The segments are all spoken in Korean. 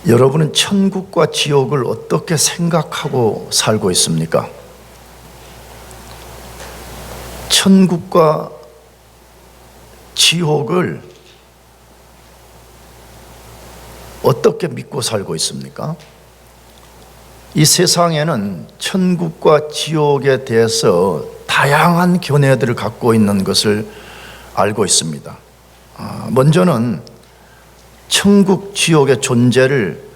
여러분은 천국과 지옥을 어떻게 생각하고 살고 있습니까? 천국과 지옥을 어떻게 믿고 살고 있습니까? 이 세상에는 천국과 지옥에 대해서 다양한 견해들을 갖고 있는 것을 알고 있습니다. 먼저는 천국, 지옥의 존재를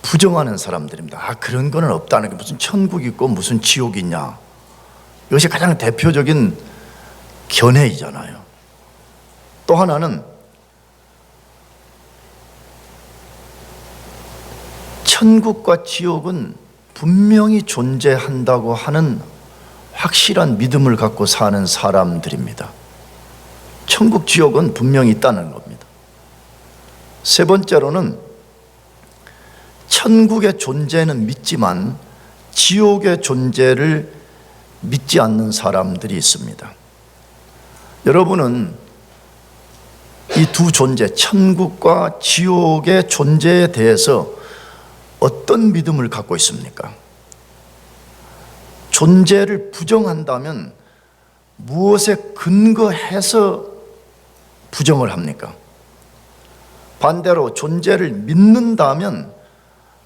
부정하는 사람들입니다. 그런 거는 없다는 게, 무슨 천국이 있고 무슨 지옥이 있냐. 이것이 가장 대표적인 견해이잖아요. 또 하나는 천국과 지옥은 분명히 존재한다고 하는 확실한 믿음을 갖고 사는 사람들입니다. 천국, 지옥은 분명히 있다는 겁니다. 세 번째로는 천국의 존재는 믿지만 지옥의 존재를 믿지 않는 사람들이 있습니다. 여러분은 이 두 존재, 천국과 지옥의 존재에 대해서 어떤 믿음을 갖고 있습니까? 존재를 부정한다면 무엇에 근거해서 부정을 합니까? 반대로 존재를 믿는다면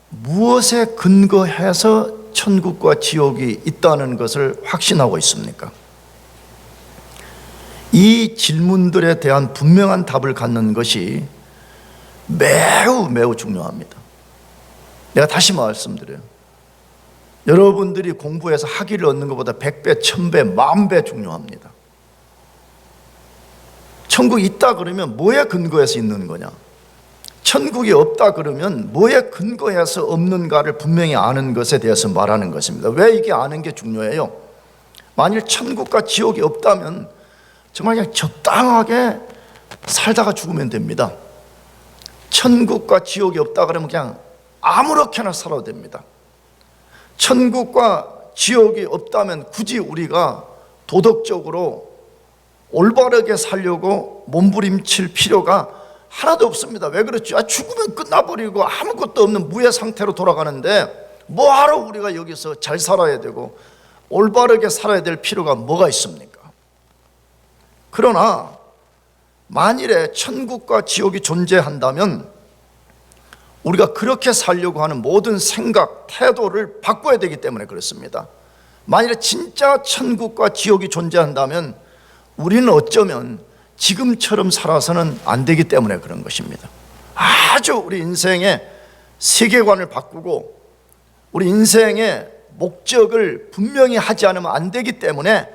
무엇에 근거해서 천국과 지옥이 있다는 것을 확신하고 있습니까? 이 질문들에 대한 분명한 답을 갖는 것이 매우 중요합니다. 내가 다시 말씀드려요. 여러분들이 공부해서 학위를 얻는 것보다 100배, 1000배, 10,000배 중요합니다. 천국이 있다 그러면 뭐에 근거해서 있는 거냐? 천국이 없다 그러면 뭐에 근거해서 없는가를 분명히 아는 것에 대해서 말하는 것입니다. 왜 이게 아는 게 중요해요? 만일 천국과 지옥이 없다면 정말 그냥 적당하게 살다가 죽으면 됩니다. 천국과 지옥이 없다 그러면 그냥 아무렇게나 살아도 됩니다. 천국과 지옥이 없다면 굳이 우리가 도덕적으로 올바르게 살려고 몸부림칠 필요가 하나도 없습니다. 왜 그렇죠? 죽으면 끝나버리고 아무것도 없는 무의 상태로 돌아가는데 뭐하러 우리가 여기서 잘 살아야 되고 올바르게 살아야 될 필요가 뭐가 있습니까? 그러나 만일에 천국과 지옥이 존재한다면 우리가 그렇게 살려고 하는 모든 생각, 태도를 바꿔야 되기 때문에 그렇습니다. 만일에 진짜 천국과 지옥이 존재한다면 우리는 어쩌면 지금처럼 살아서는 안 되기 때문에 그런 것입니다. 아주 우리 인생의 세계관을 바꾸고 우리 인생의 목적을 분명히 하지 않으면 안 되기 때문에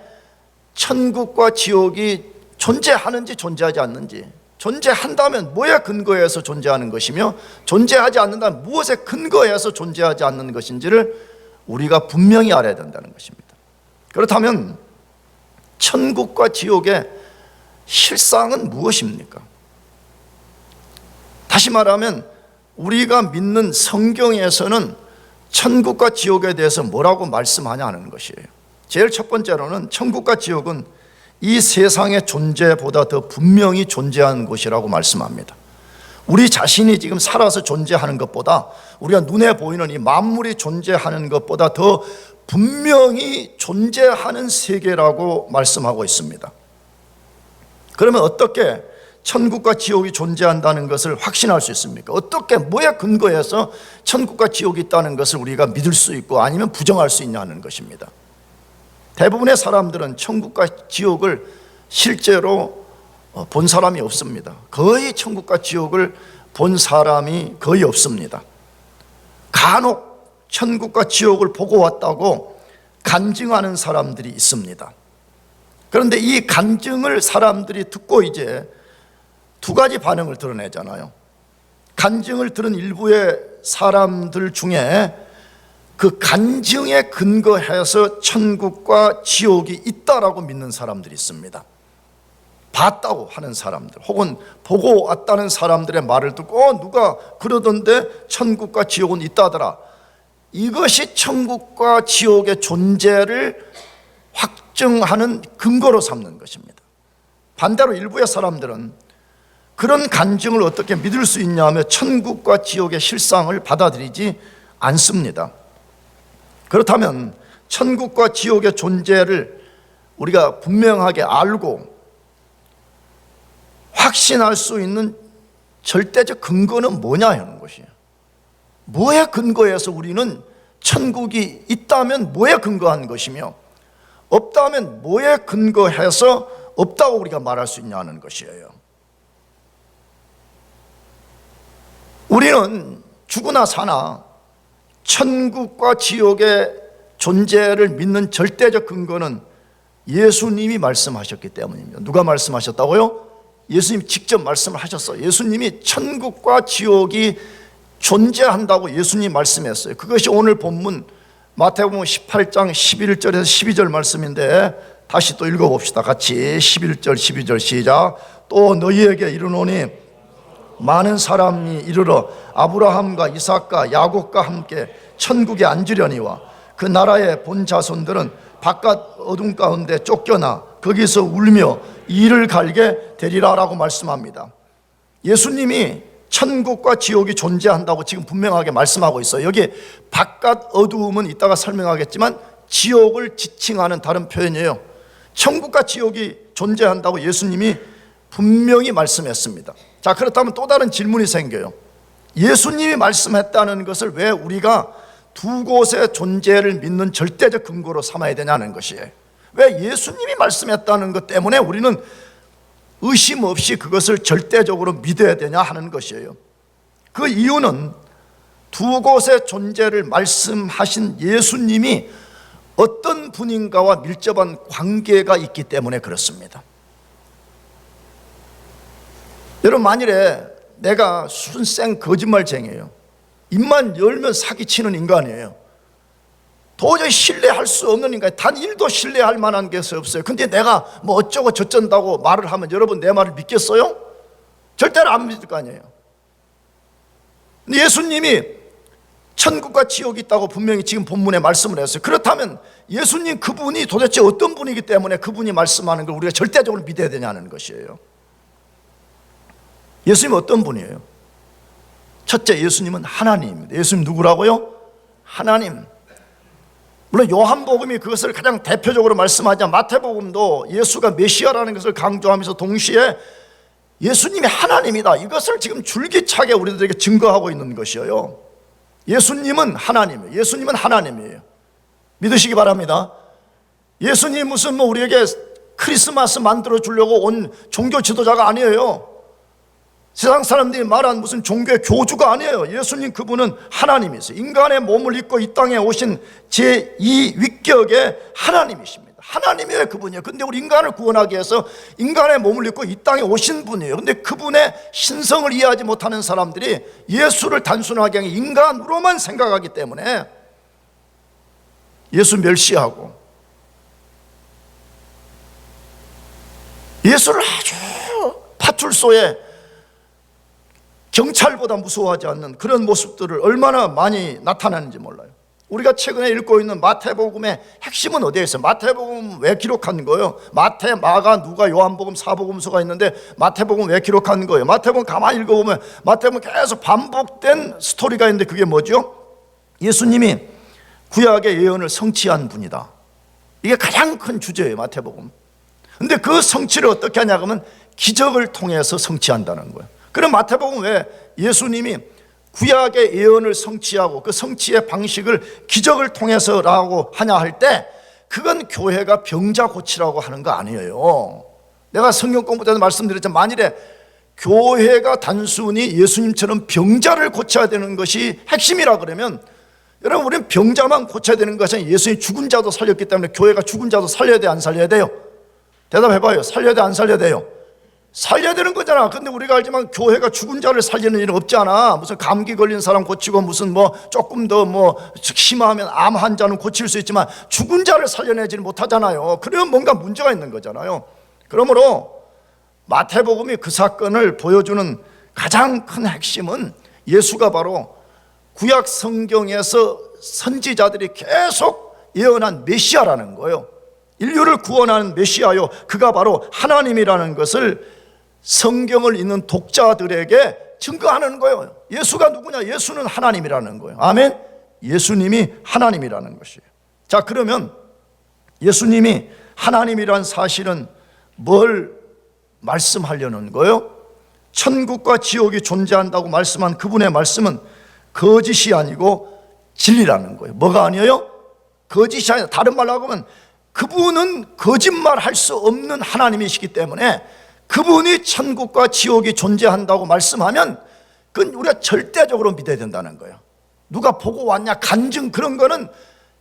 천국과 지옥이 존재하는지 존재하지 않는지, 존재한다면 뭐에 근거해서 존재하는 것이며 존재하지 않는다면 무엇에 근거해서 존재하지 않는 것인지를 우리가 분명히 알아야 된다는 것입니다. 그렇다면 천국과 지옥의 실상은 무엇입니까? 다시 말하면 우리가 믿는 성경에서는 천국과 지옥에 대해서 뭐라고 말씀하냐는 것이에요. 제일 첫 번째로는 천국과 지옥은 이 세상의 존재보다 더 분명히 존재하는 곳이라고 말씀합니다. 우리 자신이 지금 살아서 존재하는 것보다, 우리가 눈에 보이는 이 만물이 존재하는 것보다 더 분명히 존재하는 세계라고 말씀하고 있습니다. 그러면 어떻게 천국과 지옥이 존재한다는 것을 확신할 수 있습니까? 어떻게, 뭐에 근거해서 천국과 지옥이 있다는 것을 우리가 믿을 수 있고 아니면 부정할 수 있냐는 것입니다. 대부분의 사람들은 천국과 지옥을 실제로 본 사람이 없습니다. 거의 천국과 지옥을 본 사람이 거의 없습니다. 간혹 천국과 지옥을 보고 왔다고 간증하는 사람들이 있습니다. 그런데 이 간증을 사람들이 듣고 이제 두 가지 반응을 드러내잖아요. 간증을 들은 일부의 사람들 중에 그 간증에 근거해서 천국과 지옥이 있다라고 믿는 사람들이 있습니다. 봤다고 하는 사람들, 혹은 보고 왔다는 사람들의 말을 듣고 누가 그러던데 천국과 지옥은 있다더라. 이것이 천국과 지옥의 존재를 확증하는 근거로 삼는 것입니다. 반대로 일부의 사람들은 그런 간증을 어떻게 믿을 수 있냐며 천국과 지옥의 실상을 받아들이지 않습니다. 그렇다면 천국과 지옥의 존재를 우리가 분명하게 알고 확신할 수 있는 절대적 근거는 뭐냐 하는 것이에요. 뭐에 근거해서 우리는 천국이 있다면 뭐에 근거한 것이며 없다면 뭐에 근거해서 없다고 우리가 말할 수 있냐는 것이에요. 우리는 죽으나 사나 천국과 지옥의 존재를 믿는 절대적 근거는 예수님이 말씀하셨기 때문입니다. 누가 말씀하셨다고요? 예수님이 직접 말씀을 하셨어요. 예수님이 천국과 지옥이 존재한다고 예수님이 말씀했어요. 그것이 오늘 본문 마태복음 18장 11절에서 12절 말씀인데 다시 또 읽어봅시다. 같이 11절 12절 시작. 또 너희에게 이르노니 많은 사람이 이르러 아브라함과 이삭과 야곱과 함께 천국에 앉으려니와 그 나라의 본 자손들은 바깥 어둠 가운데 쫓겨나 거기서 울며 이를 갈게 되리라 라고 말씀합니다. 예수님이 천국과 지옥이 존재한다고 지금 분명하게 말씀하고 있어요. 여기 바깥 어두움은 이따가 설명하겠지만 지옥을 지칭하는 다른 표현이에요. 천국과 지옥이 존재한다고 예수님이 분명히 말씀했습니다. 자, 그렇다면 또 다른 질문이 생겨요. 예수님이 말씀했다는 것을 왜 우리가 두 곳의 존재를 믿는 절대적 근거로 삼아야 되냐는 것이에요. 왜 예수님이 말씀했다는 것 때문에 우리는 의심 없이 그것을 절대적으로 믿어야 되냐 하는 것이에요. 그 이유는 두 곳의 존재를 말씀하신 예수님이 어떤 분인가와 밀접한 관계가 있기 때문에 그렇습니다. 여러분, 만일에 내가 순생 거짓말쟁이에요. 입만 열면 사기치는 인간이에요. 도저히 신뢰할 수 없는 인간, 단 1도 신뢰할 만한 게 없어요. 근데 내가 뭐 어쩌고 저쩐다고 말을 하면 여러분 내 말을 믿겠어요? 절대로 안 믿을 거 아니에요. 근데 예수님이 천국과 지옥이 있다고 분명히 지금 본문에 말씀을 했어요. 그렇다면 예수님 그분이 도대체 어떤 분이기 때문에 그분이 말씀하는 걸 우리가 절대적으로 믿어야 되냐는 것이에요. 예수님은 어떤 분이에요? 첫째, 예수님은 하나님입니다. 예수님 누구라고요? 하나님. 물론 요한복음이 그것을 가장 대표적으로 말씀하지만 마태복음도 예수가 메시아라는 것을 강조하면서 동시에 예수님이 하나님이다, 이것을 지금 줄기차게 우리들에게 증거하고 있는 것이에요. 예수님은 하나님이에요. 예수님은 하나님이에요. 믿으시기 바랍니다. 예수님 무슨 뭐 우리에게 크리스마스 만들어 주려고 온 종교 지도자가 아니에요. 세상 사람들이 말한 무슨 종교의 교주가 아니에요. 예수님 그분은 하나님이세요. 인간의 몸을 입고 이 땅에 오신 제2 위격의 하나님이십니다. 하나님이에요, 그분이에요. 근데 우리 인간을 구원하기 위해서 인간의 몸을 입고 이 땅에 오신 분이에요. 근데 그분의 신성을 이해하지 못하는 사람들이 예수를 단순하게 인간으로만 생각하기 때문에 예수 멸시하고 예수를 아주 파출소에 경찰보다 무서워하지 않는 그런 모습들을 얼마나 많이 나타나는지 몰라요. 우리가 최근에 읽고 있는 마태복음의 핵심은 어디에 있어요? 마태복음 왜 기록한 거예요? 마태, 마가, 누가, 요한복음, 사복음서가 있는데 마태복음 왜 기록한 거예요? 마태복음 가만히 읽어보면 마태복음 계속 반복된 스토리가 있는데 그게 뭐죠? 예수님이 구약의 예언을 성취한 분이다. 이게 가장 큰 주제예요, 마태복음. 근데 그 성취를 어떻게 하냐 그러면 기적을 통해서 성취한다는 거예요. 그럼 마태복음 왜 예수님이 구약의 예언을 성취하고 그 성취의 방식을 기적을 통해서라고 하냐 할 때 그건 교회가 병자 고치라고 하는 거 아니에요. 내가 성경 공부 때도 말씀드렸지만 만일에 교회가 단순히 예수님처럼 병자를 고쳐야 되는 것이 핵심이라 그러면 여러분, 우리는 병자만 고쳐야 되는 것이 아니라 예수님이 죽은 자도 살렸기 때문에 교회가 죽은 자도 살려야 돼, 안 살려야 돼요? 대답해봐요. 살려야 돼, 안 살려야 돼요? 살려야 되는 거잖아. 근데 우리가 알지만 교회가 죽은 자를 살리는 일은 없잖아. 무슨 감기 걸린 사람 고치고 무슨 뭐 조금 더 뭐 심하면 암 환자는 고칠 수 있지만 죽은 자를 살려내지는 못하잖아요. 그러면 뭔가 문제가 있는 거잖아요. 그러므로 마태복음이 그 사건을 보여주는 가장 큰 핵심은 예수가 바로 구약 성경에서 선지자들이 계속 예언한 메시아라는 거예요. 인류를 구원하는 메시아요, 그가 바로 하나님이라는 것을 성경을 읽는 독자들에게 증거하는 거예요. 예수가 누구냐? 예수는 하나님이라는 거예요. 아멘. 예수님이 하나님이라는 것이에요. 자, 그러면 예수님이 하나님이란 사실은 뭘 말씀하려는 거예요? 천국과 지옥이 존재한다고 말씀한 그분의 말씀은 거짓이 아니고 진리라는 거예요. 뭐가 아니에요? 거짓이 아니라, 다른 말로 하면 그분은 거짓말할 수 없는 하나님이시기 때문에 그분이 천국과 지옥이 존재한다고 말씀하면 그건 우리가 절대적으로 믿어야 된다는 거예요. 누가 보고 왔냐, 간증, 그런 거는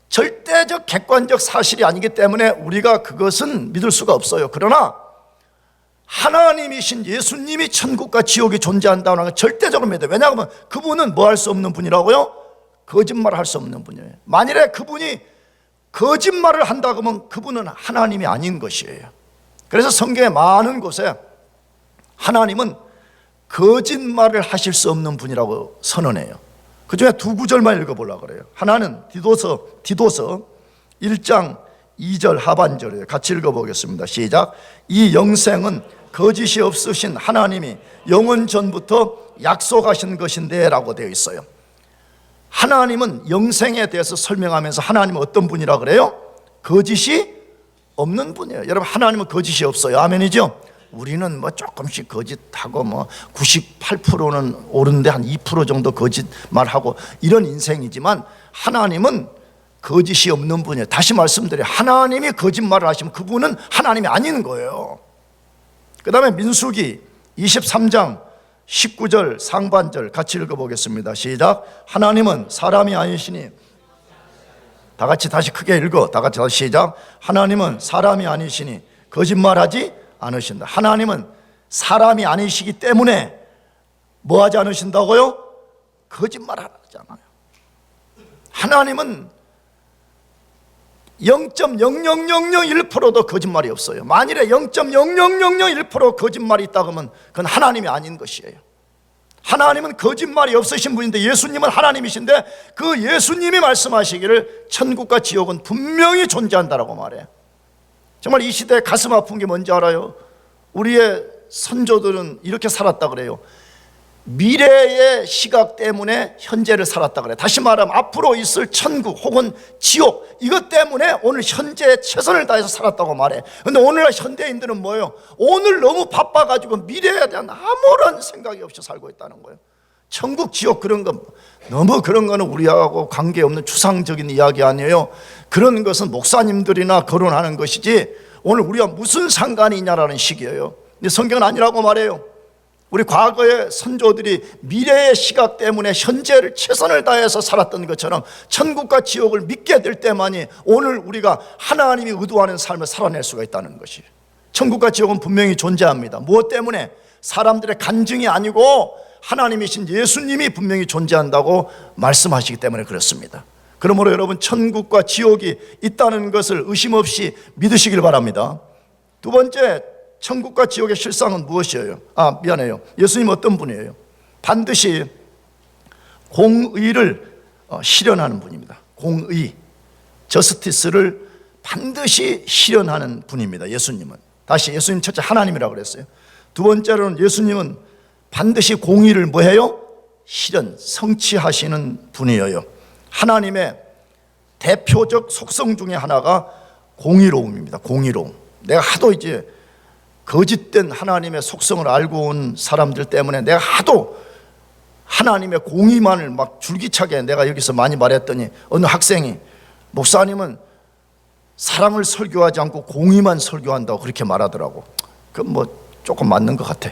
절대적 객관적 사실이 아니기 때문에 우리가 그것은 믿을 수가 없어요. 그러나 하나님이신 예수님이 천국과 지옥이 존재한다는 건 절대적으로 믿어요. 왜냐하면 그분은 뭐 할 수 없는 분이라고요? 거짓말을 할 수 없는 분이에요. 만일에 그분이 거짓말을 한다 그러면 그분은 하나님이 아닌 것이에요. 그래서 성경의 많은 곳에 하나님은 거짓말을 하실 수 없는 분이라고 선언해요. 그 중에 두 구절만 읽어보려고 그래요. 하나는 디도서 1장 2절 하반절이에요. 같이 읽어보겠습니다. 시작. 이 영생은 거짓이 없으신 하나님이 영원 전부터 약속하신 것인데 라고 되어 있어요. 하나님은 영생에 대해서 설명하면서 하나님은 어떤 분이라 그래요? 거짓이 없는 분이에요. 여러분, 하나님은 거짓이 없어요. 아멘이죠? 우리는 뭐 조금씩 거짓하고 뭐 98%는 옳은데 한 2% 정도 거짓말하고 이런 인생이지만 하나님은 거짓이 없는 분이에요. 다시 말씀드려요. 하나님이 거짓말을 하시면 그분은 하나님이 아닌 거예요. 그 다음에 민수기 23장 19절 상반절 같이 읽어보겠습니다. 시작. 하나님은 사람이 아니시니, 다 같이 다시 크게 읽어. 다 같이 다시 시작. 하나님은 사람이 아니시니 거짓말하지 않으신다. 하나님은 사람이 아니시기 때문에 뭐 하지 않으신다고요? 거짓말 하지 않아요. 하나님은 0.00001%도 거짓말이 없어요. 만일에 0.00001% 거짓말이 있다 그러면 그건 하나님이 아닌 것이에요. 하나님은 거짓말이 없으신 분인데 예수님은 하나님이신데 그 예수님이 말씀하시기를 천국과 지옥은 분명히 존재한다라고 말해요. 정말 이 시대에 가슴 아픈 게 뭔지 알아요? 우리의 선조들은 이렇게 살았다 그래요. 미래의 시각 때문에 현재를 살았다 그래요. 다시 말하면 앞으로 있을 천국 혹은 지옥, 이것 때문에 오늘 현재에 최선을 다해서 살았다고 말해. 근데 오늘날 현대인들은 뭐예요? 오늘 너무 바빠가지고 미래에 대한 아무런 생각이 없이 살고 있다는 거예요. 천국, 지옥 그런 거, 너무 그런 거는 우리하고 관계없는 추상적인 이야기 아니에요. 그런 것은 목사님들이나 거론하는 것이지 오늘 우리가 무슨 상관이 있냐라는 식이에요. 근데 성경은 아니라고 말해요. 우리 과거의 선조들이 미래의 시각 때문에 현재를 최선을 다해서 살았던 것처럼 천국과 지옥을 믿게 될 때만이 오늘 우리가 하나님이 의도하는 삶을 살아낼 수가 있다는 것이에요. 천국과 지옥은 분명히 존재합니다. 무엇 때문에? 사람들의 간증이 아니고 하나님이신 예수님이 분명히 존재한다고 말씀하시기 때문에 그렇습니다. 그러므로 여러분, 천국과 지옥이 있다는 것을 의심 없이 믿으시길 바랍니다. 두 번째, 천국과 지옥의 실상은 무엇이에요? 미안해요. 예수님 어떤 분이에요? 반드시 공의를 실현하는 분입니다. 공의, 저스티스를 반드시 실현하는 분입니다. 예수님은. 다시, 예수님 첫째 하나님이라고 그랬어요. 두 번째로는 예수님은 반드시 공의를 뭐해요? 실현, 성취하시는 분이에요. 하나님의 대표적 속성 중에 하나가 공의로움입니다. 공의로움. 내가 하도 이제 거짓된 하나님의 속성을 알고 온 사람들 때문에 내가 하도 하나님의 공의만을 막 줄기차게 내가 여기서 많이 말했더니 어느 학생이 목사님은 사랑을 설교하지 않고 공의만 설교한다고 그렇게 말하더라고. 그건 뭐 조금 맞는 것 같아.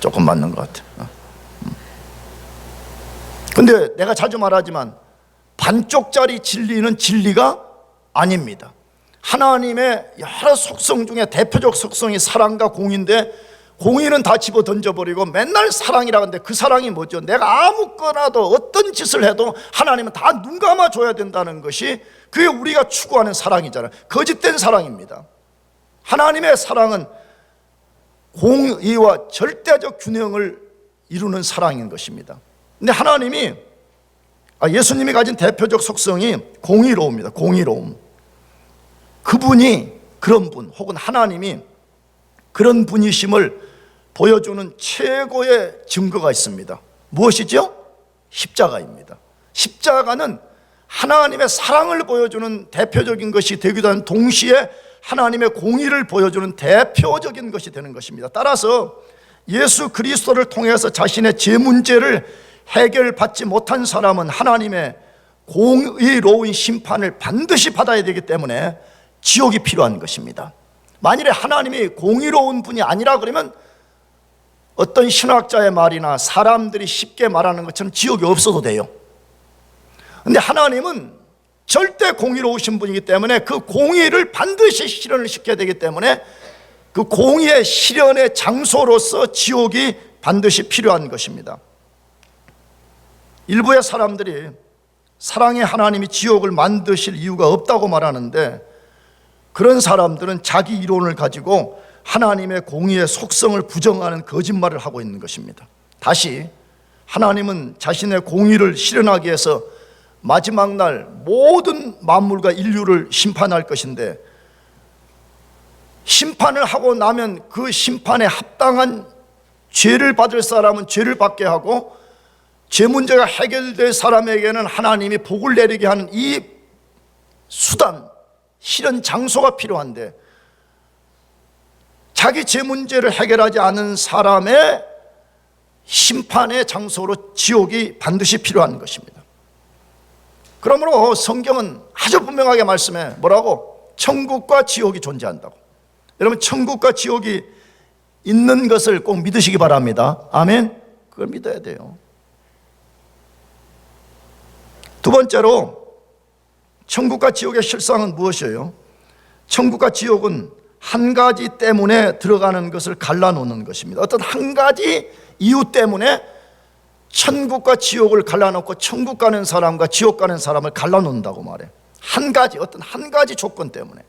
조금 맞는 것 같아. 근데 내가 자주 말하지만 반쪽짜리 진리는 진리가 아닙니다. 하나님의 여러 속성 중에 대표적 속성이 사랑과 공의인데 공의는 다 집어 던져버리고 맨날 사랑이라고 하는데 그 사랑이 뭐죠? 내가 아무거나도 어떤 짓을 해도 하나님은 다 눈 감아줘야 된다는 것이 그게 우리가 추구하는 사랑이잖아요. 거짓된 사랑입니다. 하나님의 사랑은 공의와 절대적 균형을 이루는 사랑인 것입니다. 근데 하나님이 예수님이 가진 대표적 속성이 공의로움입니다. 공의로움. 그분이 그런 분 혹은 하나님이 그런 분이심을 보여주는 최고의 증거가 있습니다. 무엇이죠? 십자가입니다. 십자가는 하나님의 사랑을 보여주는 대표적인 것이 되기도 한 동시에 하나님의 공의를 보여주는 대표적인 것이 되는 것입니다. 따라서 예수 그리스도를 통해서 자신의 죄 문제를 해결받지 못한 사람은 하나님의 공의로운 심판을 반드시 받아야 되기 때문에 지옥이 필요한 것입니다. 만일에 하나님이 공의로운 분이 아니라 그러면 어떤 신학자의 말이나 사람들이 쉽게 말하는 것처럼 지옥이 없어도 돼요. 그런데 하나님은 절대 공의로우신 분이기 때문에 그 공의를 반드시 실현을 시켜야 되기 때문에 그 공의의 실현의 장소로서 지옥이 반드시 필요한 것입니다. 일부의 사람들이 사랑의 하나님이 지옥을 만드실 이유가 없다고 말하는데, 그런 사람들은 자기 이론을 가지고 하나님의 공의의 속성을 부정하는 거짓말을 하고 있는 것입니다. 다시, 하나님은 자신의 공의를 실현하기 위해서 마지막 날 모든 만물과 인류를 심판할 것인데, 심판을 하고 나면 그 심판에 합당한 죄를 받을 사람은 죄를 받게 하고, 죄 문제가 해결될 사람에게는 하나님이 복을 내리게 하는 이 수단, 실현 장소가 필요한데, 자기 죄 문제를 해결하지 않은 사람의 심판의 장소로 지옥이 반드시 필요한 것입니다. 그러므로 성경은 아주 분명하게 말씀해. 뭐라고? 천국과 지옥이 존재한다고. 여러분, 천국과 지옥이 있는 것을 꼭 믿으시기 바랍니다. 아멘. 그걸 믿어야 돼요. 두 번째로, 천국과 지옥의 실상은 무엇이에요? 천국과 지옥은 한 가지 때문에 들어가는 것을 갈라놓는 것입니다. 어떤 한 가지 이유 때문에 천국과 지옥을 갈라놓고 천국 가는 사람과 지옥 가는 사람을 갈라놓는다고 말해. 한 가지, 어떤 한 가지 조건 때문에.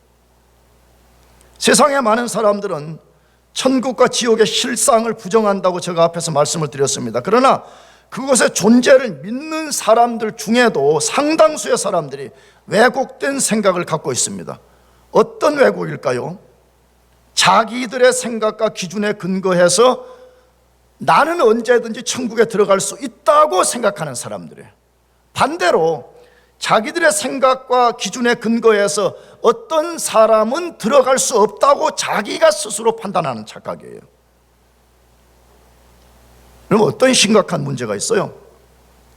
세상에 많은 사람들은 천국과 지옥의 실상을 부정한다고 제가 앞에서 말씀을 드렸습니다. 그러나 그것의 존재를 믿는 사람들 중에도 상당수의 사람들이 왜곡된 생각을 갖고 있습니다. 어떤 왜곡일까요? 자기들의 생각과 기준에 근거해서 나는 언제든지 천국에 들어갈 수 있다고 생각하는 사람들이에요. 반대로 자기들의 생각과 기준에 근거해서 어떤 사람은 들어갈 수 없다고 자기가 스스로 판단하는 착각이에요. 그럼 어떤 심각한 문제가 있어요?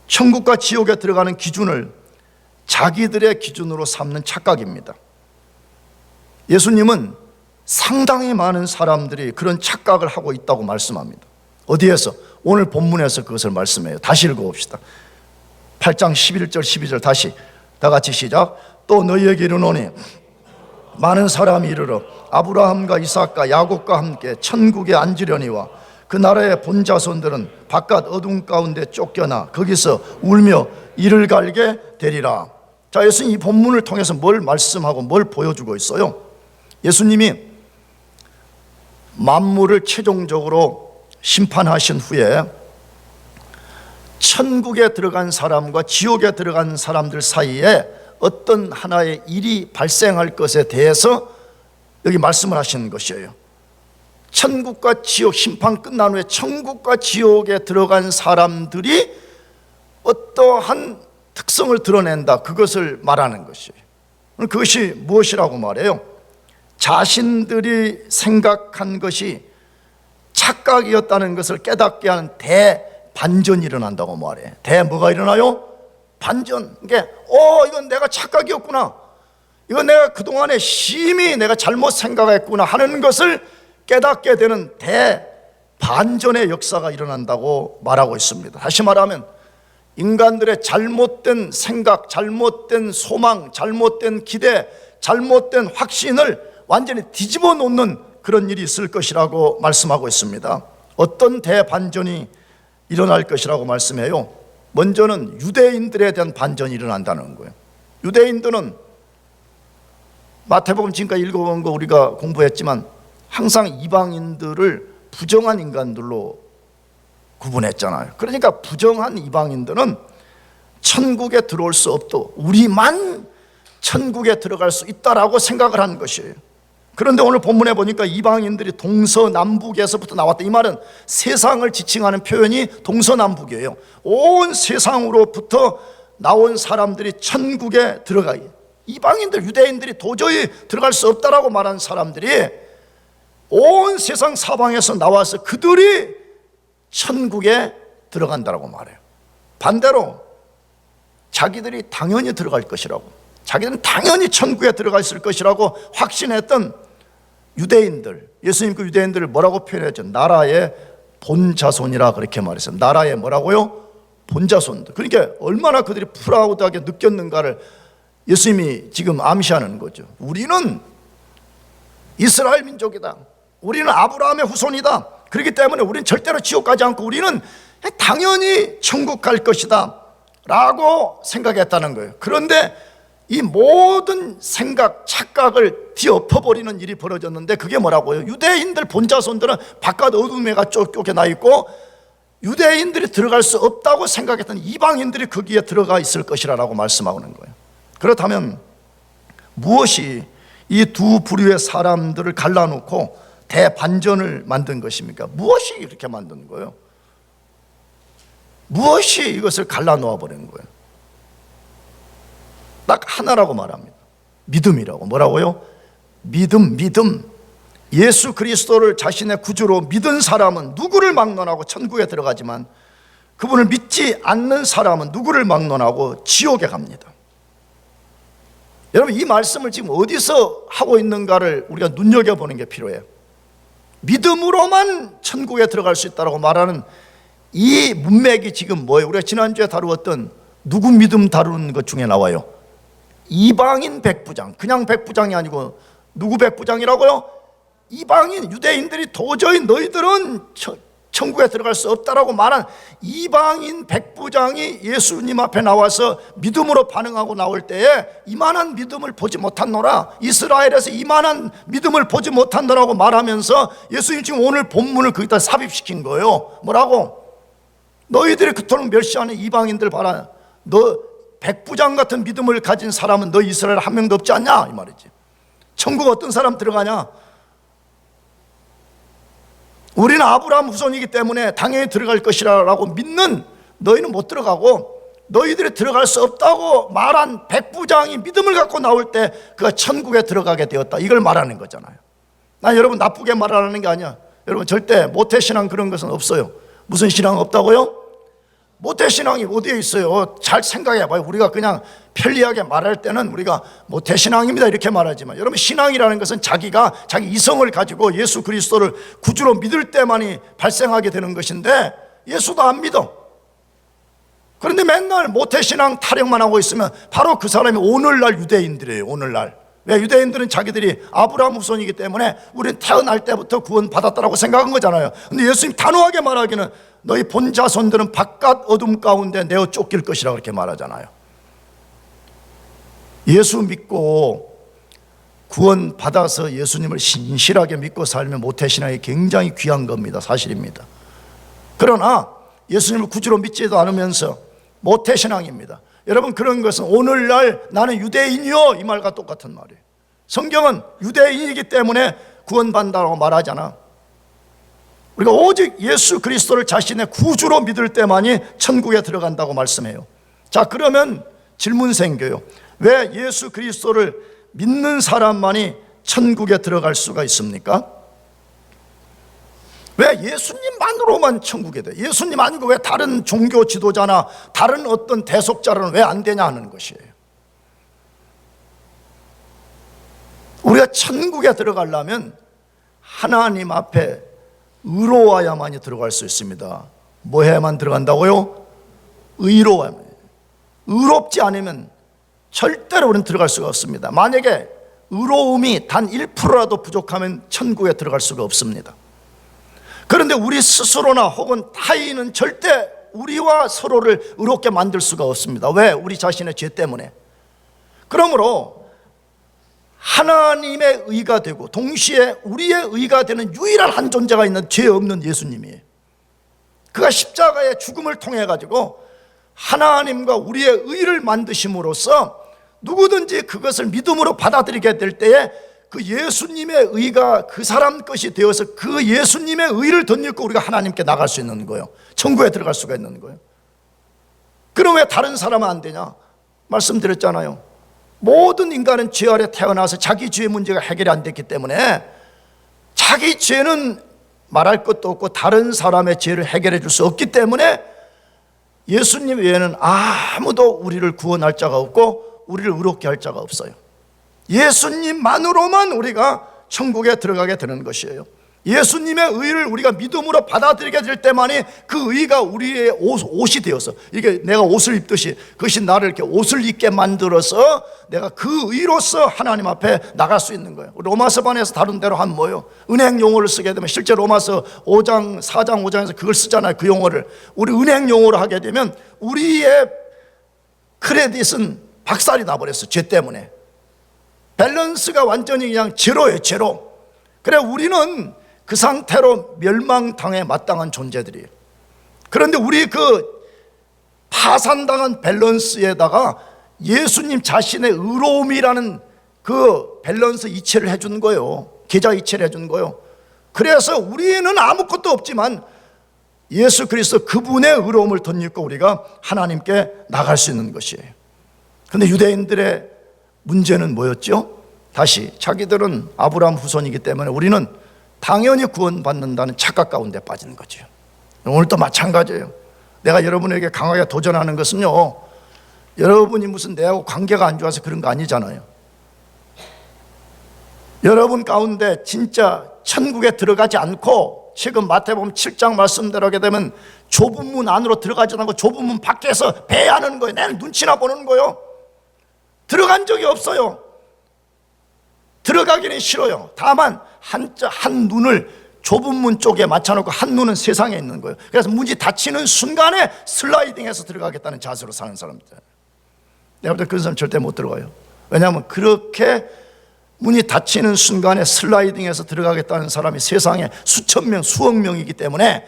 천국과 지옥에 들어가는 기준을 자기들의 기준으로 삼는 착각입니다. 예수님은 상당히 많은 사람들이 그런 착각을 하고 있다고 말씀합니다. 어디에서? 오늘 본문에서 그것을 말씀해요. 다시 읽어봅시다. 8장 11절 12절 다시 다 같이 시작. 또 너희에게 이르노니 많은 사람이 이르러 아브라함과 이삭과 야곱과 함께 천국에 앉으려니와 그 나라의 본자손들은 바깥 어둠 가운데 쫓겨나 거기서 울며 이를 갈게 되리라. 자, 예수님 이 본문을 통해서 뭘 말씀하고 뭘 보여주고 있어요? 예수님이 만물을 최종적으로 심판하신 후에 천국에 들어간 사람과 지옥에 들어간 사람들 사이에 어떤 하나의 일이 발생할 것에 대해서 여기 말씀을 하시는 것이에요. 천국과 지옥 심판 끝난 후에 천국과 지옥에 들어간 사람들이 어떠한 특성을 드러낸다, 그것을 말하는 것이에요. 그것이 무엇이라고 말해요? 자신들이 생각한 것이 착각이었다는 것을 깨닫게 하는 대반전이 일어난다고 말해. 뭐가 일어나요? 반전. 이게 이건 내가 착각이었구나, 이건 내가 그동안에 심히 내가 잘못 생각했구나 하는 것을 깨닫게 되는 대반전의 역사가 일어난다고 말하고 있습니다. 다시 말하면 인간들의 잘못된 생각, 잘못된 소망, 잘못된 기대, 잘못된 확신을 완전히 뒤집어 놓는 그런 일이 있을 것이라고 말씀하고 있습니다. 어떤 대반전이 일어날 것이라고 말씀해요? 먼저는 유대인들에 대한 반전이 일어난다는 거예요. 유대인들은 마태복음 지금까지 읽어본 거 우리가 공부했지만 항상 이방인들을 부정한 인간들로 구분했잖아요. 그러니까 부정한 이방인들은 천국에 들어올 수 없도 우리만 천국에 들어갈 수 있다라고 생각을 한 것이에요. 그런데 오늘 본문에 보니까 이방인들이 동서남북에서부터 나왔다. 이 말은 세상을 지칭하는 표현이 동서남북이에요. 온 세상으로부터 나온 사람들이 천국에 들어가요. 이방인들, 유대인들이 도저히 들어갈 수 없다라고 말한 사람들이 온 세상 사방에서 나와서 그들이 천국에 들어간다라고 말해요. 반대로 자기들이 당연히 들어갈 것이라고, 자기들은 당연히 천국에 들어가 있을 것이라고 확신했던 유대인들, 예수님 그 유대인들을 뭐라고 표현했죠? 나라의 본자손이라 그렇게 말했어요. 나라의 뭐라고요? 본자손들. 그러니까 얼마나 그들이 프라우드하게 느꼈는가를 예수님이 지금 암시하는 거죠. 우리는 이스라엘 민족이다. 우리는 아브라함의 후손이다. 그렇기 때문에 우리는 절대로 지옥 가지 않고 우리는 당연히 천국 갈 것이다 라고 생각했다는 거예요. 그런데 이 모든 생각, 착각을 뒤엎어버리는 일이 벌어졌는데 그게 뭐라고요? 유대인들 본자손들은 바깥 어둠에가 쫓겨나 있고 유대인들이 들어갈 수 없다고 생각했던 이방인들이 거기에 들어가 있을 것이라고 말씀하는 거예요. 그렇다면 무엇이 이 두 부류의 사람들을 갈라놓고 대반전을 만든 것입니까? 무엇이 이렇게 만든 거예요? 무엇이 이것을 갈라놓아 버린 거예요? 딱 하나라고 말합니다. 믿음이라고. 뭐라고요? 믿음. 예수 그리스도를 자신의 구주로 믿은 사람은 누구를 막론하고 천국에 들어가지만 그분을 믿지 않는 사람은 누구를 막론하고 지옥에 갑니다. 여러분, 이 말씀을 지금 어디서 하고 있는가를 우리가 눈여겨보는 게 필요해요. 믿음으로만 천국에 들어갈 수 있다고 말하는 이 문맥이 지금 뭐예요? 우리가 지난주에 다루었던 누구 믿음 다루는 것 중에 나와요. 이방인 백부장, 그냥 백부장이 아니고 누구 백부장이라고요? 이방인 유대인들이 도저히 너희들은 천국에 들어갈 수 없다라고 말한 이방인 백부장이 예수님 앞에 나와서 믿음으로 반응하고 나올 때에 이만한 믿음을 보지 못한노라, 이스라엘에서 이만한 믿음을 보지 못한다라고 말하면서 예수님 지금 오늘 본문을 거기다 삽입시킨 거예요. 뭐라고? 너희들이 그토록 멸시하는 이방인들 봐라. 너 백부장 같은 믿음을 가진 사람은 너 이스라엘 한 명도 없지 않냐? 이 말이지. 천국 어떤 사람 들어가냐? 우리는 아브라함 후손이기 때문에 당연히 들어갈 것이라고 믿는 너희는 못 들어가고, 너희들이 들어갈 수 없다고 말한 백부장이 믿음을 갖고 나올 때 그가 천국에 들어가게 되었다, 이걸 말하는 거잖아요. 난 여러분 나쁘게 말하는 게 아니야. 여러분 절대 모태신앙 그런 것은 없어요. 무슨 신앙 없다고요? 모태신앙이 어디에 있어요? 잘 생각해봐요. 우리가 그냥 편리하게 말할 때는 우리가 모태신앙입니다 이렇게 말하지만, 여러분 신앙이라는 것은 자기가 자기 이성을 가지고 예수 그리스도를 구주로 믿을 때만이 발생하게 되는 것인데 예수도 안 믿어. 그런데 맨날 모태신앙 타령만 하고 있으면 바로 그 사람이 오늘날 유대인들이에요. 오늘날. 왜? 유대인들은 자기들이 아브라함 후손이기 때문에 우리는 태어날 때부터 구원 받았다라고 생각한 거잖아요. 근데 예수님 단호하게 말하기는 너희 본자손들은 바깥 어둠 가운데 내어 쫓길 것이라고 그렇게 말하잖아요. 예수 믿고 구원 받아서 예수님을 신실하게 믿고 살면 모태신앙이 굉장히 귀한 겁니다. 사실입니다. 그러나 예수님을 구주로 믿지도 않으면서 모태신앙입니다. 여러분, 그런 것은 오늘날 나는 유대인이요 이 말과 똑같은 말이에요. 성경은 유대인이기 때문에 구원받는다고 말하잖아. 우리가 오직 예수 그리스도를 자신의 구주로 믿을 때만이 천국에 들어간다고 말씀해요. 자, 그러면 질문 생겨요. 왜 예수 그리스도를 믿는 사람만이 천국에 들어갈 수가 있습니까? 왜 예수님만으로만 천국에 돼? 예수님 아니고 왜 다른 종교 지도자나 다른 어떤 대속자로는 왜 안 되냐 하는 것이에요. 우리가 천국에 들어가려면 하나님 앞에 의로워야만이 들어갈 수 있습니다. 뭐 해야만 들어간다고요? 의로워야만. 의롭지 않으면 절대로 우리는 들어갈 수가 없습니다. 만약에 의로움이 단 1%라도 부족하면 천국에 들어갈 수가 없습니다. 그런데 우리 스스로나 혹은 타인은 절대 우리와 서로를 의롭게 만들 수가 없습니다. 왜? 우리 자신의 죄 때문에. 그러므로 하나님의 의가 되고 동시에 우리의 의가 되는 유일한 한 존재가 있는 죄 없는 예수님이에요. 그가 십자가의 죽음을 통해 가지고 하나님과 우리의 의를 만드심으로써 누구든지 그것을 믿음으로 받아들이게 될 때에 그 예수님의 의가 그 사람 것이 되어서 그 예수님의 의를 덧입고 우리가 하나님께 나갈 수 있는 거예요. 천국에 들어갈 수가 있는 거예요. 그럼 왜 다른 사람은 안 되냐? 말씀드렸잖아요. 모든 인간은 죄 아래 태어나서 자기 죄의 문제가 해결이 안 됐기 때문에 자기 죄는 말할 것도 없고 다른 사람의 죄를 해결해 줄 수 없기 때문에 예수님 외에는 아무도 우리를 구원할 자가 없고 우리를 의롭게 할 자가 없어요. 예수님만으로만 우리가 천국에 들어가게 되는 것이에요. 예수님의 의를 우리가 믿음으로 받아들이게 될 때만이 그 의가 우리의 옷이 되어서, 이게 내가 옷을 입듯이 그것이 나를 이렇게 옷을 입게 만들어서 내가 그 의로서 하나님 앞에 나갈 수 있는 거예요. 로마서반에서 다룬 대로 하면 뭐예요? 은행 용어를 쓰게 되면, 실제 로마서 5장 4장 5장에서 그걸 쓰잖아요. 그 용어를 우리 은행 용어로 하게 되면 우리의 크레딧은 박살이 나버렸어. 죄 때문에 밸런스가 완전히 그냥 제로예요. 제로. 그래 우리는 그 상태로 멸망당에 마땅한 존재들이에요. 그런데 우리 그 파산당한 밸런스에다가 예수님 자신의 의로움이라는 그 밸런스 이체를 해준 거예요. 계좌 이체를 해준 거예요. 그래서 우리는 아무것도 없지만 예수 그리스도 그분의 의로움을 덧입고 우리가 하나님께 나갈 수 있는 것이에요. 그런데 유대인들의 문제는 뭐였죠? 다시 자기들은 아브라함 후손이기 때문에 우리는 당연히 구원받는다는 착각 가운데 빠지는 거죠. 오늘도 마찬가지예요. 내가 여러분에게 강하게 도전하는 것은요, 여러분이 무슨 내하고 관계가 안 좋아서 그런 거 아니잖아요. 여러분 가운데 진짜 천국에 들어가지 않고 지금 마태복음 7장 말씀대로 하게 되면 좁은 문 안으로 들어가지 않고 좁은 문 밖에서 배회하는 거예요. 내 눈치나 보는 거예요. 들어간 적이 없어요. 들어가기는 싫어요. 다만 한 눈을 좁은 문 쪽에 맞춰놓고 한 눈은 세상에 있는 거예요. 그래서 문이 닫히는 순간에 슬라이딩해서 들어가겠다는 자세로 사는 사람들. 내가 볼 때 그런 사람 절대 못 들어가요. 왜냐하면 그렇게 문이 닫히는 순간에 슬라이딩해서 들어가겠다는 사람이 세상에 수천 명, 수억 명이기 때문에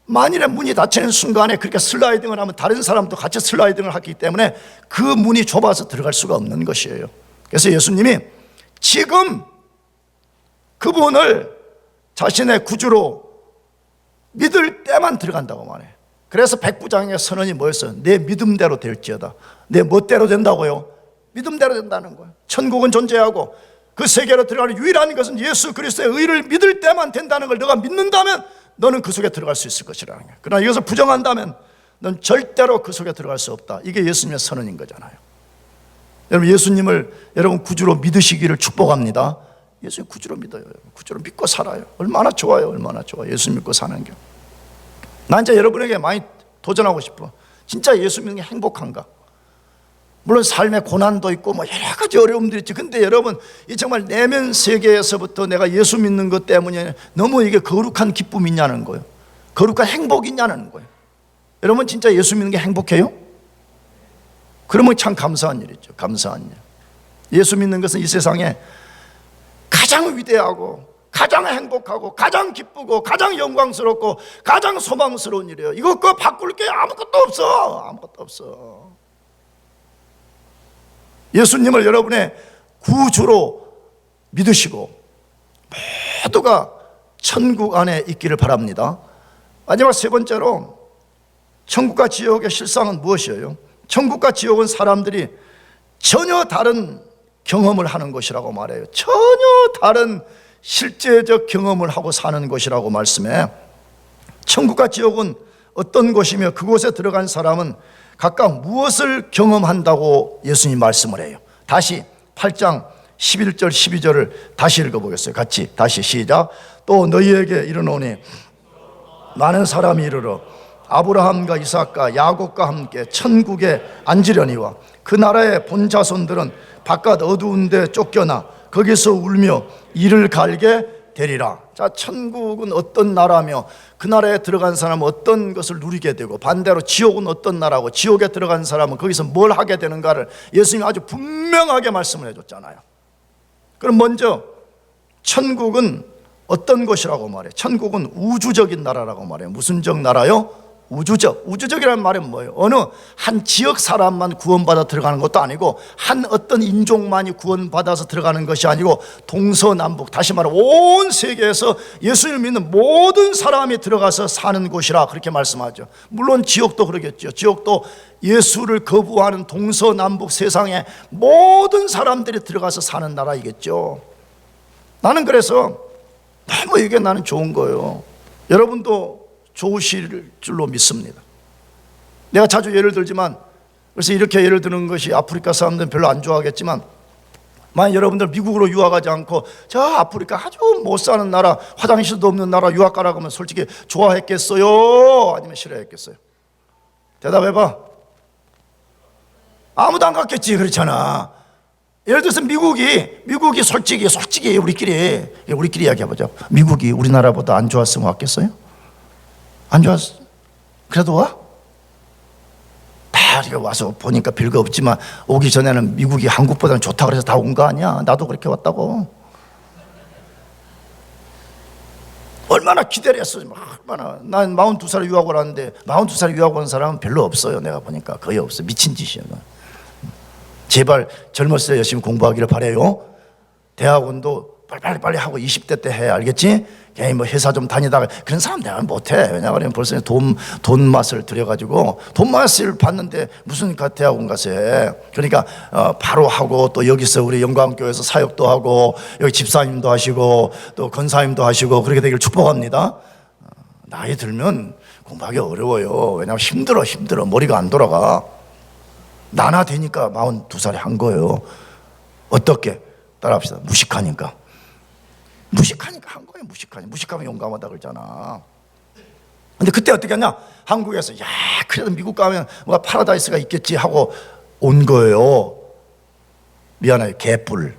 만일에 문이 닫히는 순간에 그렇게 슬라이딩을 하면 다른 사람도 같이 슬라이딩을 하기 때문에 그 문이 좁아서 들어갈 수가 없는 것이에요. 그래서 예수님이 지금 그분을 자신의 구주로 믿을 때만 들어간다고 말해. 그래서 백부장의 선언이 뭐였어요? 내 믿음대로 될지어다. 내 멋대로 된다고요? 믿음대로 된다는 거예요. 천국은 존재하고 그 세계로 들어가는 유일한 것은 예수 그리스도의 의를 믿을 때만 된다는 걸 너가 믿는다면 너는 그 속에 들어갈 수 있을 것이라는 거예요. 그러나 이것을 부정한다면 넌 절대로 그 속에 들어갈 수 없다. 이게 예수님의 선언인 거잖아요. 여러분 예수님을 여러분 구주로 믿으시기를 축복합니다. 예수님 구주로 믿어요. 구주로 믿고 살아요. 얼마나 좋아요. 얼마나 좋아. 예수 믿고 사는 게. 난 이제 여러분에게 많이 도전하고 싶어. 진짜 예수 믿는 게 행복한가? 물론 삶의 고난도 있고 뭐 여러 가지 어려움들이 있지. 근데 여러분 이 정말 내면 세계에서부터 내가 예수 믿는 것 때문에 너무 이게 거룩한 기쁨이 있냐는 거예요. 거룩한 행복이 있냐는 거예요. 여러분 진짜 예수 믿는 게 행복해요? 그러면 참 감사한 일이죠. 감사한 일. 예수 믿는 것은 이 세상에 가장 위대하고 가장 행복하고 가장 기쁘고 가장 영광스럽고 가장 소망스러운 일이에요. 이것과 바꿀 게 아무것도 없어. 아무것도 없어. 예수님을 여러분의 구주로 믿으시고 모두가 천국 안에 있기를 바랍니다. 마지막 세 번째로 천국과 지옥의 실상은 무엇이에요? 천국과 지옥은 사람들이 전혀 다른 경험을 하는 것이라고 말해요. 전혀 다른 실제적 경험을 하고 사는 것이라고 말씀해. 천국과 지옥은 어떤 곳이며 그곳에 들어간 사람은 각각 무엇을 경험한다고 예수님 말씀을 해요. 다시 8장 11절 12절을 다시 읽어보겠어요. 같이 다시 시작. 또 너희에게 이르노니 많은 사람이 이르러 아브라함과 이삭과 야곱과 함께 천국에 앉으려니와 그 나라의 본자손들은 바깥 어두운 데 쫓겨나 거기서 울며 이를 갈게 되리라. 자, 천국은 어떤 나라며 그 나라에 들어간 사람은 어떤 것을 누리게 되고 반대로 지옥은 어떤 나라고 지옥에 들어간 사람은 거기서 뭘 하게 되는가를 예수님이 아주 분명하게 말씀을 해줬잖아요. 그럼 먼저 천국은 어떤 것이라고 말해요? 천국은 우주적인 나라라고 말해요. 무슨 적 나라요? 우주적이라는 말은 뭐예요? 어느 한 지역 사람만 구원받아 들어가는 것도 아니고 한 어떤 인종만이 구원받아서 들어가는 것이 아니고 동서남북, 다시 말해 온 세계에서 예수님을 믿는 모든 사람이 들어가서 사는 곳이라 그렇게 말씀하죠. 물론 지옥도 그러겠죠. 지옥도 예수를 거부하는 동서남북 세상에 모든 사람들이 들어가서 사는 나라이겠죠. 나는 그래서 너무 이게 나는 좋은 거예요. 여러분도 좋으실 줄로 믿습니다. 내가 자주 예를 들지만, 그래서 이렇게 예를 드는 것이 아프리카 사람들은 별로 안 좋아하겠지만, 만약 여러분들 미국으로 유학하지 않고 저 아프리카 아주 못 사는 나라, 화장실도 없는 나라 유학 가라고 하면 솔직히 좋아했겠어요? 아니면 싫어했겠어요? 대답해봐. 아무도 안 갔겠지. 그렇잖아. 예를 들어서 미국이 솔직히 우리끼리 이야기해보자. 미국이 우리나라보다 안 좋았으면 왔겠어요? 안 좋았어. 그래도 와? 다 우리가 와서 보니까 별거 없지만 오기 전에는 미국이 한국보다는 좋다 그래서 다 온 거 아니야? 나도 그렇게 왔다고. 얼마나 기대를 했어. 얼마나. 난 42살에 유학을 왔는데 42살에 유학 온 사람은 별로 없어요. 내가 보니까 거의 없어. 미친 짓이야. 제발 젊었을 때 열심히 공부하기를 바라요. 대학원도 빨리 하고 20대 때 해. 알겠지? 괜히 뭐 회사 좀 다니다가 그런 사람 내가 못해. 왜냐하면 벌써 돈 맛을 들여가지고 돈 맛을 봤는데 무슨 대학원 가서 해. 그러니까 바로 하고 또 여기서 우리 영광교회에서 사역도 하고 여기 집사님도 하시고 또 권사님도 하시고 그렇게 되기를 축복합니다. 나이 들면 공부하기 어려워요. 왜냐하면 힘들어. 머리가 안 돌아가. 나나 되니까 42살에 한 거예요. 어떻게? 따라합시다. 무식하니까 한 거예요. 무식하면 용감하다 그러잖아. 근데 그때 어떻게 했냐? 한국에서 그래도 미국 가면 뭔가 파라다이스가 있겠지 하고 온 거예요. 미안해요. 개뿔.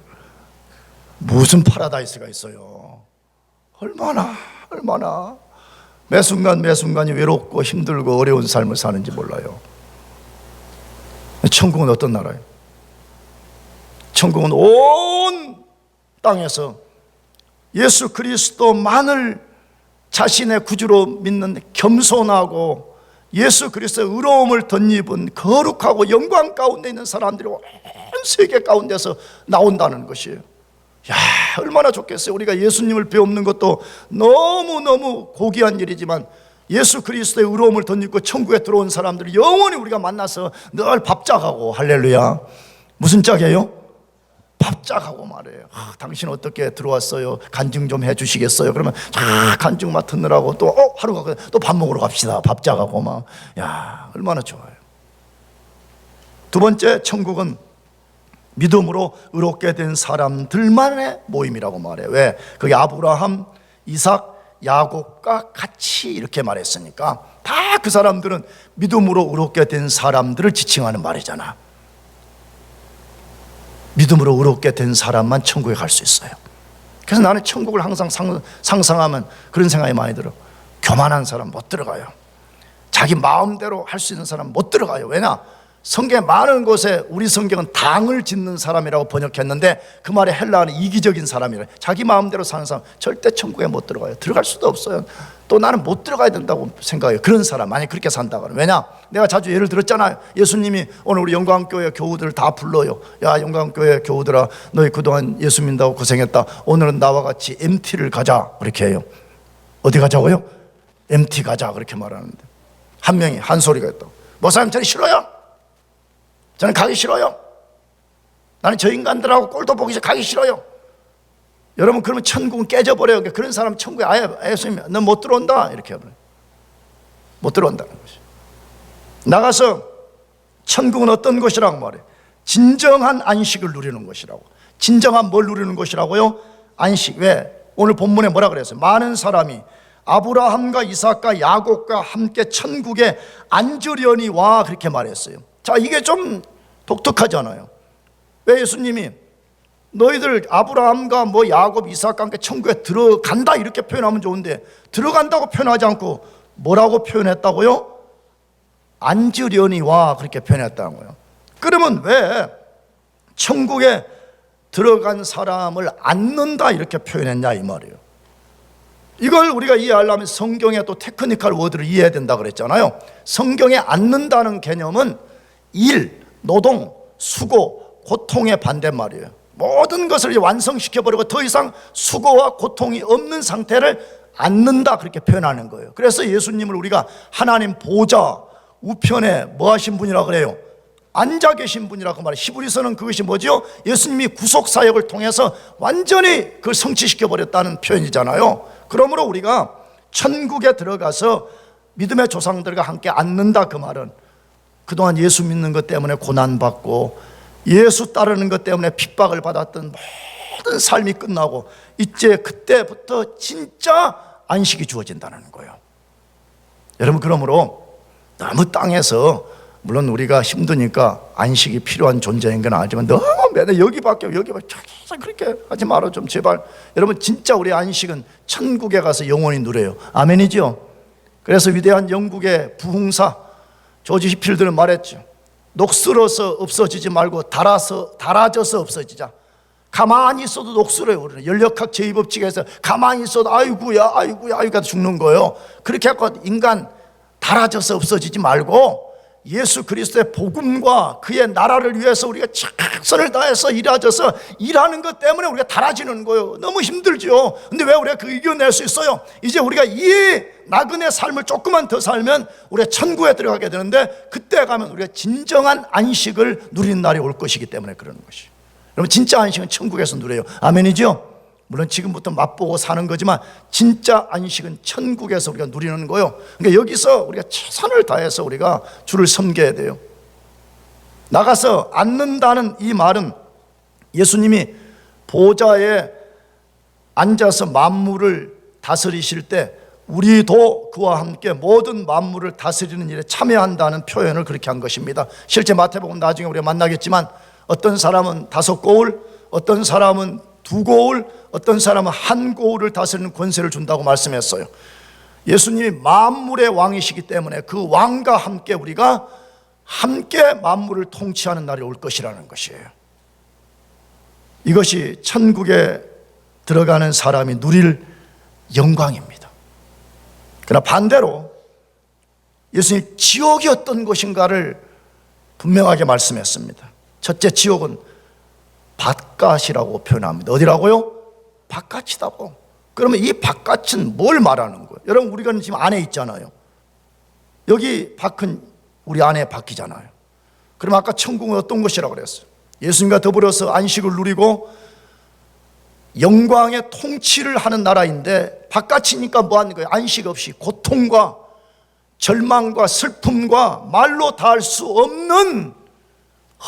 무슨 파라다이스가 있어요? 얼마나 매 순간이 외롭고 힘들고 어려운 삶을 사는지 몰라요. 천국은 어떤 나라예요? 천국은 온 땅에서 예수 그리스도만을 자신의 구주로 믿는 겸손하고 예수 그리스도의 의로움을 덧입은 거룩하고 영광 가운데 있는 사람들이 온 세계 가운데서 나온다는 것이에요. 얼마나 좋겠어요. 우리가 예수님을 배우는 것도 너무너무 고귀한 일이지만 예수 그리스도의 의로움을 덧입고 천국에 들어온 사람들을 영원히 우리가 만나서 늘 밥짝하고, 할렐루야. 무슨 짝이에요? 밥짝하고 말해요. 당신 어떻게 들어왔어요? 간증 좀 해주시겠어요? 그러면 간증 맡느라고 또 하루가 또 밥 먹으러 갑시다. 밥짝하고 막. 얼마나 좋아요. 두 번째, 천국은 믿음으로 의롭게 된 사람들만의 모임이라고 말해요. 왜? 그게 아브라함, 이삭, 야곱과 같이 이렇게 말했으니까 다 그 사람들은 믿음으로 의롭게 된 사람들을 지칭하는 말이잖아. 믿음으로 의롭게 된 사람만 천국에 갈 수 있어요. 그래서 나는 천국을 항상 상상하면 그런 생각이 많이 들어. 교만한 사람 못 들어가요. 자기 마음대로 할 수 있는 사람 못 들어가요. 왜냐? 성경에 많은 곳에 우리 성경은 당을 짓는 사람이라고 번역했는데 그 말의 헬라어는 이기적인 사람이래. 자기 마음대로 사는 사람 절대 천국에 못 들어가요. 들어갈 수도 없어요. 또 나는 못 들어가야 된다고 생각해요. 그런 사람 만약 그렇게 산다 그러면. 왜냐? 내가 자주 예를 들었잖아요. 예수님이 오늘 우리 영광교회 교우들을 다 불러요. 야, 영광교회 교우들아, 너희 그동안 예수 믿는다고 고생했다. 오늘은 나와 같이 MT를 가자. 그렇게 해요. 어디 가자고요? MT 가자. 그렇게 말하는데 한 명이 한 소리가 있다고. 목사님 저는 싫어요. 저는 가기 싫어요. 나는 저 인간들하고 꼴도 보기 싫어. 가기 싫어요. 여러분, 그러면 천국은 깨져버려요. 그런 사람 천국에 아예 예수님이 너 못 들어온다 이렇게 해버려요. 못 들어온다는 것이. 나가서 천국은 어떤 것이라고 말해요? 진정한 안식을 누리는 것이라고. 진정한 뭘 누리는 것이라고요? 안식. 왜? 오늘 본문에 뭐라 그랬어요? 많은 사람이 아브라함과 이삭과 야곱과 함께 천국에 앉으려니 와, 그렇게 말했어요. 자, 이게 좀 독특하잖아요. 왜 예수님이 너희들 아브라함과 야곱, 이삭과 함께 천국에 들어간다 이렇게 표현하면 좋은데 들어간다고 표현하지 않고 뭐라고 표현했다고요? 앉으려니 와, 그렇게 표현했다는 거예요. 그러면 왜 천국에 들어간 사람을 앉는다 이렇게 표현했냐 이 말이에요. 이걸 우리가 이해하려면 성경의 또 테크니컬 워드를 이해해야 된다 그랬잖아요. 성경에 앉는다는 개념은 일, 노동, 수고, 고통의 반대말이에요. 모든 것을 완성시켜버리고 더 이상 수고와 고통이 없는 상태를 앉는다, 그렇게 표현하는 거예요. 그래서 예수님을 우리가 하나님 보좌 우편에 뭐 하신 분이라고 그래요? 앉아 계신 분이라고 말해요. 히브리서는 그것이 뭐죠? 예수님이 구속사역을 통해서 완전히 그걸 성취시켜버렸다는 표현이잖아요. 그러므로 우리가 천국에 들어가서 믿음의 조상들과 함께 앉는다, 그 말은 그동안 예수 믿는 것 때문에 고난받고 예수 따르는 것 때문에 핍박을 받았던 모든 삶이 끝나고 이제 그때부터 진짜 안식이 주어진다는 거예요. 여러분, 그러므로 너무 땅에서, 물론 우리가 힘드니까 안식이 필요한 존재인 건 알지만 너무 맨날 여기밖에 그렇게 하지 말아 좀 제발. 여러분, 진짜 우리 안식은 천국에 가서 영원히 누려요. 아멘이죠? 그래서 위대한 영국의 부흥사 조지 히필드는 말했죠. 녹슬어서 없어지지 말고 달아져서 없어지자. 가만히 있어도 녹슬어요. 우리는 연력학 제2법칙에서 가만히 있어도 아이고야 죽는 거예요. 그렇게 해서 인간 달아져서 없어지지 말고 예수 그리스도의 복음과 그의 나라를 위해서 우리가 최선을 다해서 일하는 것 때문에 우리가 달아지는 거예요. 너무 힘들죠. 근데 왜 우리가 그 이겨낼 수 있어요? 이제 우리가 이 나그네 삶을 조금만 더 살면 우리가 천국에 들어가게 되는데, 그때 가면 우리가 진정한 안식을 누리는 날이 올 것이기 때문에 그러는 것이에요. 여러분, 진짜 안식은 천국에서 누려요. 아멘이죠? 물론 지금부터 맛보고 사는 거지만 진짜 안식은 천국에서 우리가 누리는 거예요. 그러니까 여기서 우리가 최선을 다해서 우리가 주를 섬겨야 돼요. 나가서 앉는다는 이 말은 예수님이 보좌에 앉아서 만물을 다스리실 때 우리도 그와 함께 모든 만물을 다스리는 일에 참여한다는 표현을 그렇게 한 것입니다. 실제 마태복음 나중에 우리가 만나겠지만 어떤 사람은 5고을, 어떤 사람은 2고을, 어떤 사람은 1고을을 다스리는 권세를 준다고 말씀했어요. 예수님이 만물의 왕이시기 때문에 그 왕과 함께 우리가 함께 만물을 통치하는 날이 올 것이라는 것이에요. 이것이 천국에 들어가는 사람이 누릴 영광입니다. 그러나 반대로 예수님이 지옥이 어떤 것인가를 분명하게 말씀했습니다. 첫째, 지옥은 바깥이라고 표현합니다. 어디라고요? 바깥이라고. 그러면 이 바깥은 뭘 말하는 거예요? 여러분, 우리가 지금 안에 있잖아요. 여기 밖은 우리 안에 밖이잖아요. 그럼 아까 천국은 어떤 것이라고 그랬어요? 예수님과 더불어서 안식을 누리고 영광의 통치를 하는 나라인데, 바깥이니까 뭐 하는 거예요? 안식 없이 고통과 절망과 슬픔과 말로 다 할 수 없는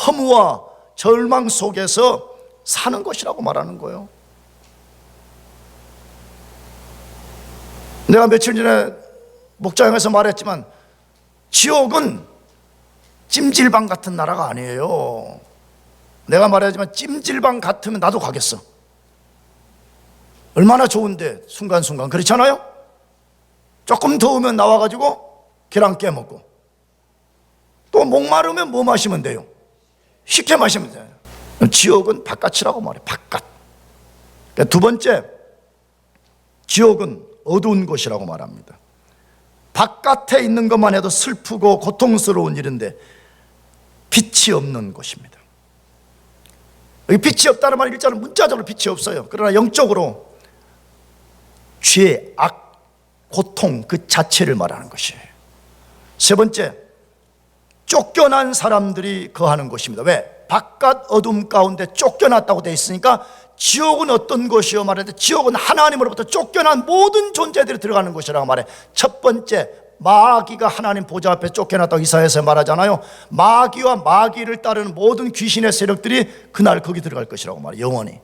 허무와 절망 속에서 사는 것이라고 말하는 거예요. 내가 며칠 전에 목장에서 말했지만 지옥은 찜질방 같은 나라가 아니에요. 내가 말하지만 찜질방 같으면 나도 가겠어. 얼마나 좋은데, 순간순간. 그렇잖아요? 조금 더우면 나와가지고 계란 깨먹고, 또 목마르면 뭐 마시면 돼요? 식혜 마시면 돼요. 지옥은 바깥이라고 말해요. 바깥. 그러니까 두 번째, 지옥은 어두운 곳이라고 말합니다. 바깥에 있는 것만 해도 슬프고 고통스러운 일인데 빛이 없는 곳입니다. 여기 빛이 없다는 말은 일자로 문자적으로 빛이 없어요. 그러나 영적으로 죄, 악, 고통 그 자체를 말하는 것이에요. 세 번째, 쫓겨난 사람들이 거하는 곳입니다. 왜? 바깥 어둠 가운데 쫓겨났다고 되어 있으니까 지옥은 어떤 곳이요? 말하는데 지옥은 하나님으로부터 쫓겨난 모든 존재들이 들어가는 곳이라고 말해. 첫 번째, 마귀가 하나님 보좌 앞에 쫓겨났다고 이사야서 말하잖아요. 마귀와 마귀를 따르는 모든 귀신의 세력들이 그날 거기 들어갈 것이라고 말해. 영원히.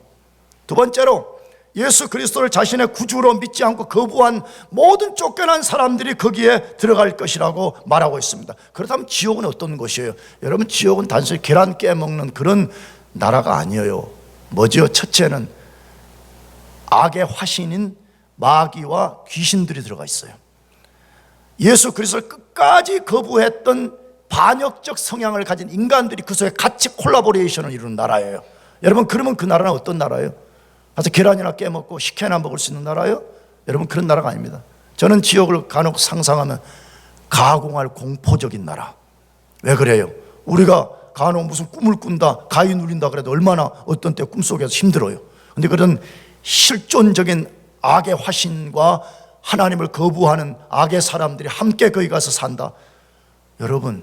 두 번째로, 예수 그리스도를 자신의 구주로 믿지 않고 거부한 모든 쫓겨난 사람들이 거기에 들어갈 것이라고 말하고 있습니다. 그렇다면 지옥은 어떤 곳이에요? 여러분, 지옥은 단순히 계란 깨먹는 그런 나라가 아니에요. 뭐죠? 첫째는 악의 화신인 마귀와 귀신들이 들어가 있어요. 예수 그리스도를 끝까지 거부했던 반역적 성향을 가진 인간들이 그 속에 같이 콜라보레이션을 이루는 나라예요. 여러분, 그러면 그 나라는 어떤 나라예요? 가서 계란이나 깨먹고 식혜나 먹을 수 있는 나라예요? 여러분, 그런 나라가 아닙니다. 저는 지옥을 간혹 상상하면 가공할 공포적인 나라. 왜 그래요? 우리가 간혹 무슨 꿈을 꾼다, 가위 눌린다 그래도 얼마나 어떤 때 꿈속에서 힘들어요. 근데 그런 실존적인 악의 화신과 하나님을 거부하는 악의 사람들이 함께 거기 가서 산다. 여러분,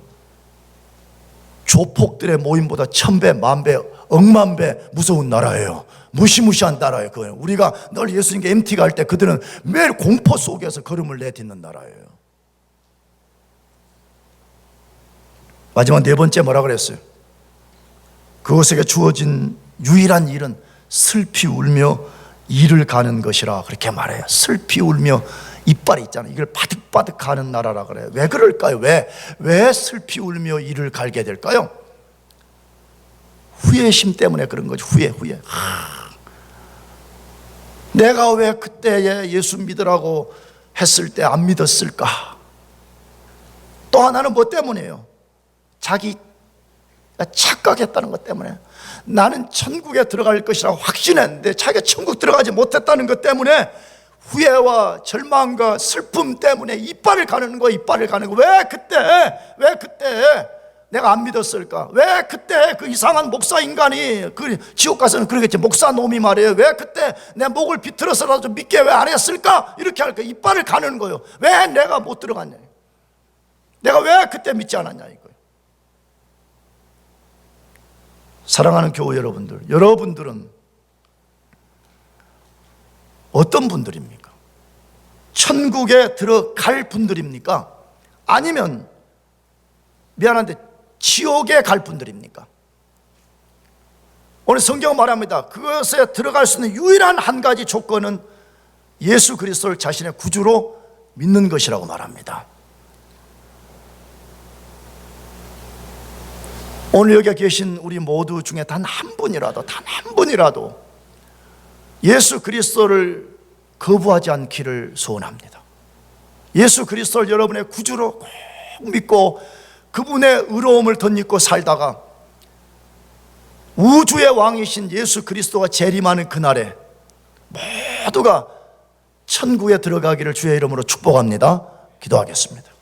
조폭들의 모임보다 1000배, 10,000배, 억만 배 무서운 나라예요. 무시무시한 나라예요. 그거예요. 우리가 늘 예수님께 MT가 할 때 그들은 매일 공포 속에서 걸음을 내딛는 나라예요. 마지막 네 번째 뭐라 그랬어요? 그것에게 주어진 유일한 일은 슬피 울며 이를 가는 것이라 그렇게 말해요. 슬피 울며 이빨이 있잖아요. 이걸 바득바득 하는 나라라 그래요. 왜 그럴까요? 왜 슬피 울며 이를 갈게 될까요? 후회심 때문에 그런 거죠. 후회. 내가 왜 그때에 예수 믿으라고 했을 때 안 믿었을까? 또 하나는 뭐 때문이에요? 자기 착각했다는 것 때문에. 나는 천국에 들어갈 것이라고 확신했는데 자기가 천국 들어가지 못했다는 것 때문에 후회와 절망과 슬픔 때문에 이빨을 가르는 거야. 이빨을 가르는 거야. 왜 그때 내가 안 믿었을까? 왜 그때 그 이상한 목사 인간이 그 지옥 가서는 그러겠지. 목사 놈이 말이에요. 왜 그때 내 목을 비틀어서라도 믿게 왜 안 했을까? 이렇게 할까? 이빨을 가르는 거예요. 왜 내가 못 들어갔냐? 내가 왜 그때 믿지 않았냐 이거예요. 사랑하는 교우 여러분들, 여러분들은 어떤 분들입니까? 천국에 들어갈 분들입니까? 아니면 미안한데 지옥에 갈 분들입니까? 오늘 성경은 말합니다. 그것에 들어갈 수 있는 유일한 한 가지 조건은 예수 그리스도를 자신의 구주로 믿는 것이라고 말합니다. 오늘 여기 계신 우리 모두 중에 단 한 분이라도 예수 그리스도를 거부하지 않기를 소원합니다. 예수 그리스도를 여러분의 구주로 꼭 믿고 그분의 의로움을 덧입고 살다가 우주의 왕이신 예수 그리스도가 재림하는 그날에 모두가 천국에 들어가기를 주의 이름으로 축복합니다. 기도하겠습니다.